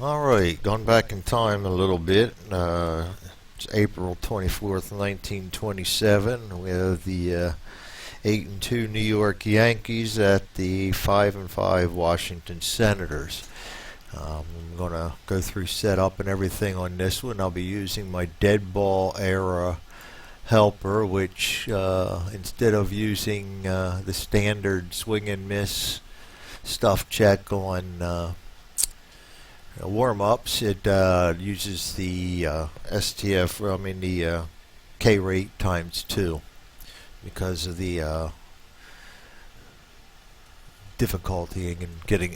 Alright, gone back in time a little bit. It's April 24th, 1927. We have the 8-2 New York Yankees at the 5-5 Washington Senators. I'm going to go through setup and everything on this one. I'll be using my dead ball era helper, which instead of using the standard swing and miss stuff check on warm-ups, it uses the the K rate times 2 because of the difficulty in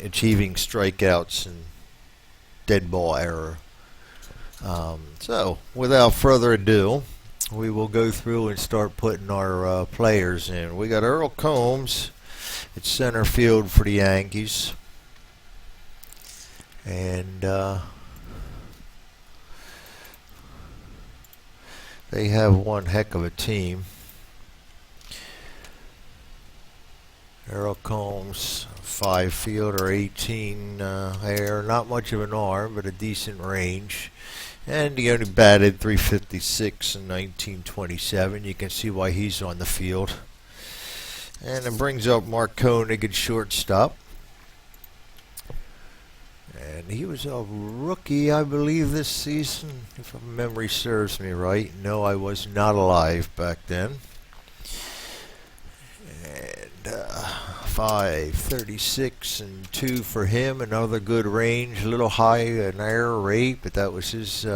achieving strikeouts and dead ball error. So without further ado, we will go through and start putting our players in. We got Earl Combs at center field for the Yankees. And they have one heck of a team. Earl Combs, 5 fielder, 18 air, not much of an arm, but a decent range. And he only batted .356 in 1927. You can see why he's on the field. And it brings up Mark Koenig at shortstop. And he was a rookie, I believe, this season, if memory serves me right. No, I was not alive back then. And 5.36 and 2 for him. Another good range, a little high in error rate, but that was his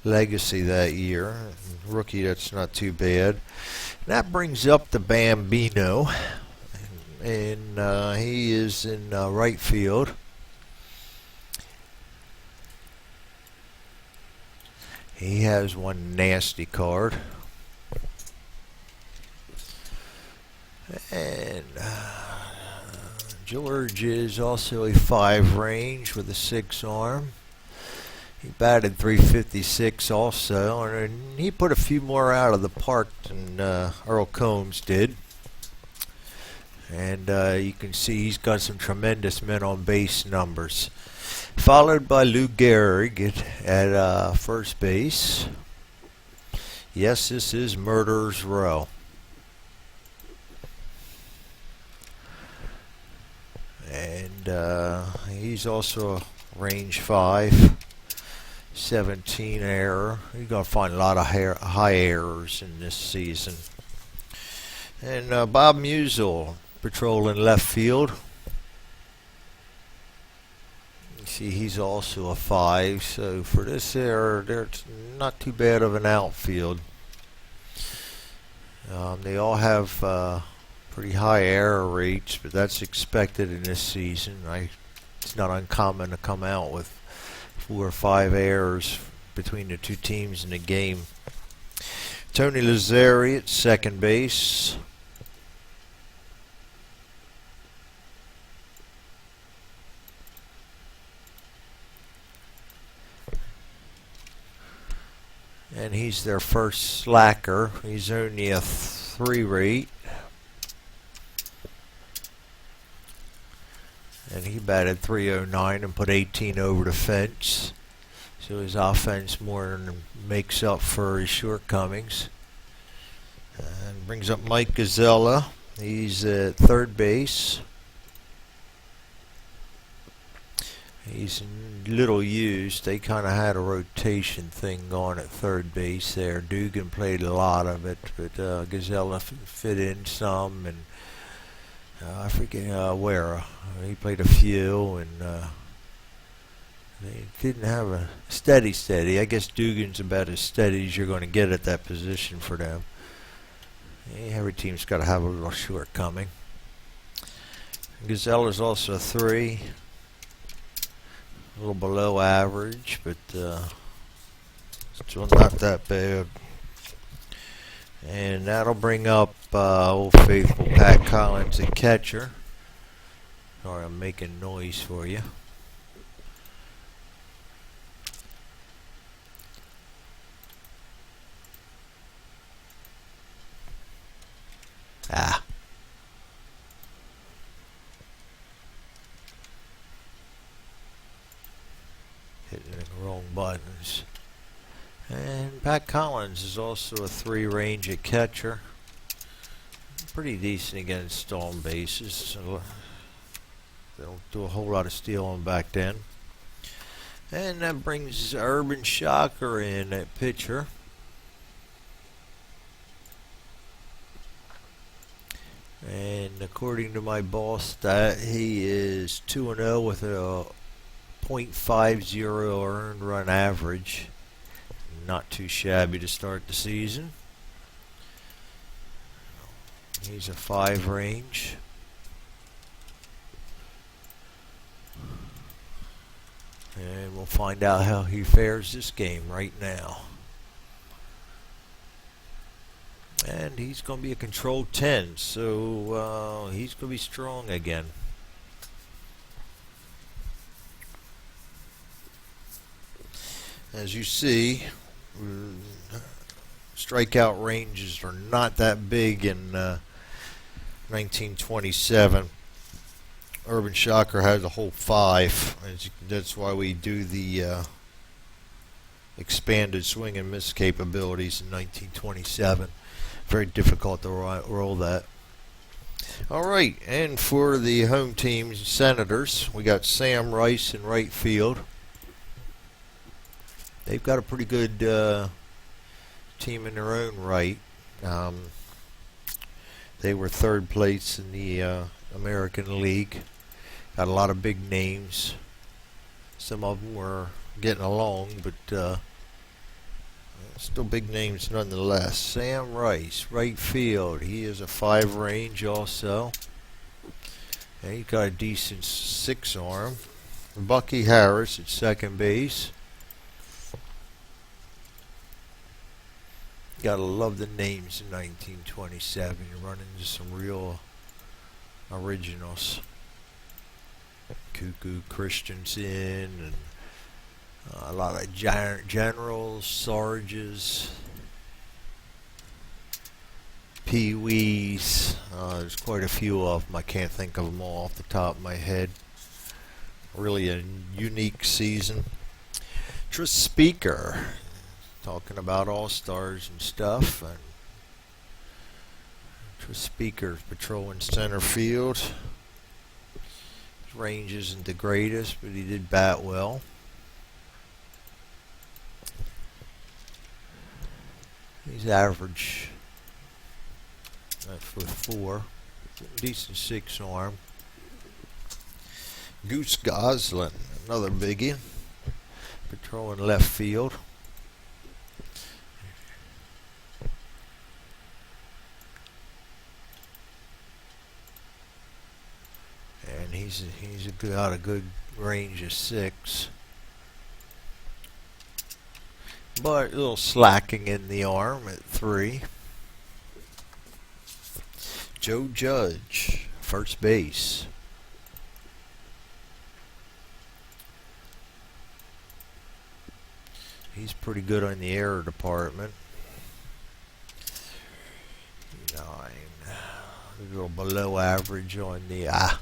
legacy that year. Rookie, that's not too bad. And that brings up the Bambino, and he is in right field. He has one nasty card. And George is also a 5 range with a 6 arm. He batted .356 also, and he put a few more out of the park than Earl Combs did. And you can see he's got some tremendous men on base numbers. Followed by Lou Gehrig at first base. Yes, this is Murderer's Row. And he's also a range 5, 17 error. You're going to find a lot of high errors in this season. And Bob Musial patrolling left field. See, he's also a 5, so for this error, there's not too bad of an outfield. They all have pretty high error rates, but that's expected in this season. It's not uncommon to come out with 4 or 5 errors between the two teams in a game. Tony Lazzari at second base. And he's their first slacker. He's only a 3 rate. And he batted .309 and put 18 over the fence. So his offense more than makes up for his shortcomings. And brings up Mike Gazzella. He's at third base. He's little used. They kind of had a rotation thing going at third base there. Dugan played a lot of it, but Gazzella fit in some, and I forget where. He played a few, and they didn't have a steady. I guess Dugan's about as steady as you're going to get at that position for them. Every team's got to have a little shortcoming. Gazzella's also a 3. A little below average, but still not that bad. And that'll bring up old faithful Pat Collins at catcher. Sorry, I'm making noise for you. Wrong buttons. And Pat Collins is also a 3 range at catcher. Pretty decent against stolen bases. So they don't do a whole lot of stealing back then. And that brings Urban Shocker in at pitcher. And according to my ball stat, he is 2-0 with a .50 earned run average. Not too shabby to start the season. He's a 5 range. And we'll find out how he fares this game right now. And he's going to be a controlled 10, so he's going to be strong again. As you see, strikeout ranges are not that big in 1927. Urban Shocker has a whole 5. That's why we do the expanded swing and miss capabilities in 1927. Very difficult to roll that. Alright, and for the home team, Senators, we got Sam Rice in right field. They've got a pretty good team in their own right. They were 3rd place in the American League. Got a lot of big names. Some of them were getting along, but still big names nonetheless. Sam Rice, right field. He is a 5 range also. And he's got a decent 6 arm. Bucky Harris at second base. Gotta love the names in 1927. You're running into some real originals. Cuckoo Christensen and a lot of generals, Sarges, Pee-wees. There's quite a few of them. I can't think of them all off the top of my head. Really a unique season. Tris Speaker, talking about all-stars and stuff. And Tris Speaker patrolling center field. His range isn't the greatest, but he did bat well. He's average with 4. Decent 6 arm. Goose Goslin, another biggie, patrolling left field. And he's got a good range of 6. But a little slacking in the arm at 3. Joe Judge, first base. He's pretty good on the error department. 9. A little below average on the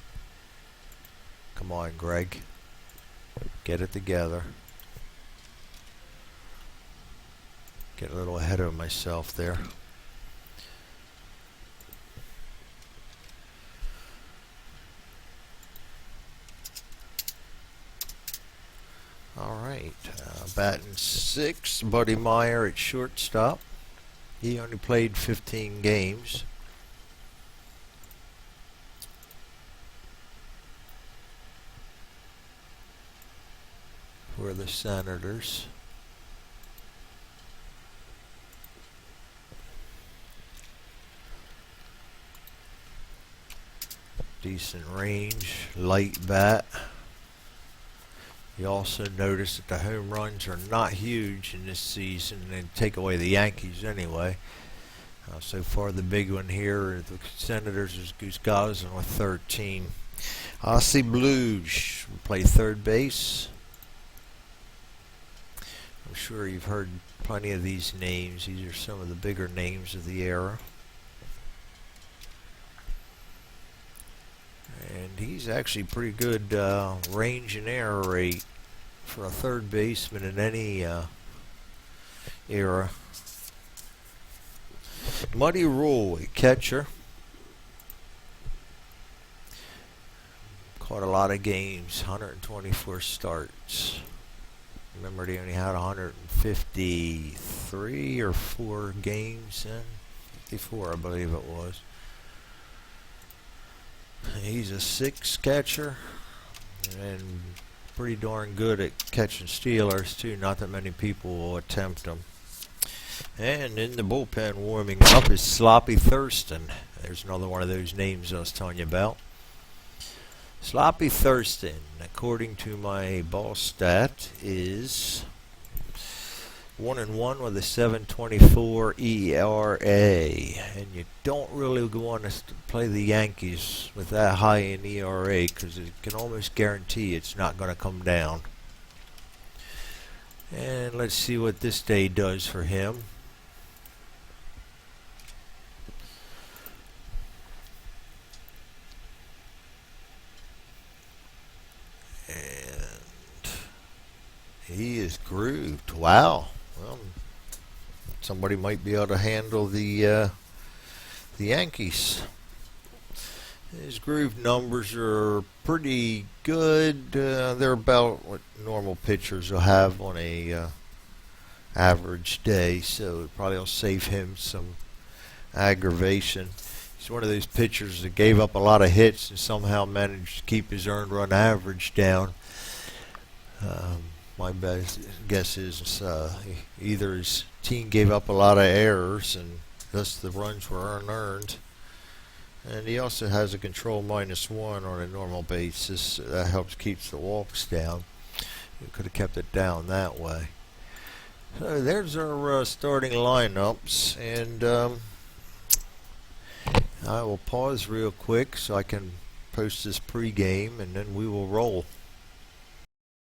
Come on, Greg. Get it together. Get a little ahead of myself there. Alright, batting 6, Buddy Meyer at shortstop. He only played 15 games. For the Senators. Decent range, light bat. You also notice that the home runs are not huge in this season, and take away the Yankees anyway. So far the big one here, the Senators, is Goose Goslin with 13. Ossie Blues will play third base. I'm sure you've heard plenty of these names. These are some of the bigger names of the era. And he's actually pretty good range and error rate for a third baseman in any era. Muddy Roy, catcher. Caught a lot of games, 124 starts. Remember, they only had 153 or 4 games in. 54, I believe it was. He's a 6 catcher and pretty darn good at catching stealers too. Not that many people will attempt them. And in the bullpen warming up is Sloppy Thurston. There's another one of those names I was telling you about. Sloppy Thurston, according to my ball stat, is 1-1 with a 7.24 ERA, and you don't really want to play the Yankees with that high in ERA because it can almost guarantee it's not going to come down. And let's see what this day does for him. He is grooved. Wow. Well, somebody might be able to handle the Yankees. His groove numbers are pretty good. They're about what normal pitchers will have on a average day, so it probably will save him some aggravation. He's one of those pitchers that gave up a lot of hits and somehow managed to keep his earned run average down. My best guess is either his team gave up a lot of errors and thus the runs were unearned. And he also has a control -1 on a normal basis. That helps keep the walks down. You could have kept it down that way. So there's our starting lineups, and I will pause real quick so I can post this pregame, and then we will roll.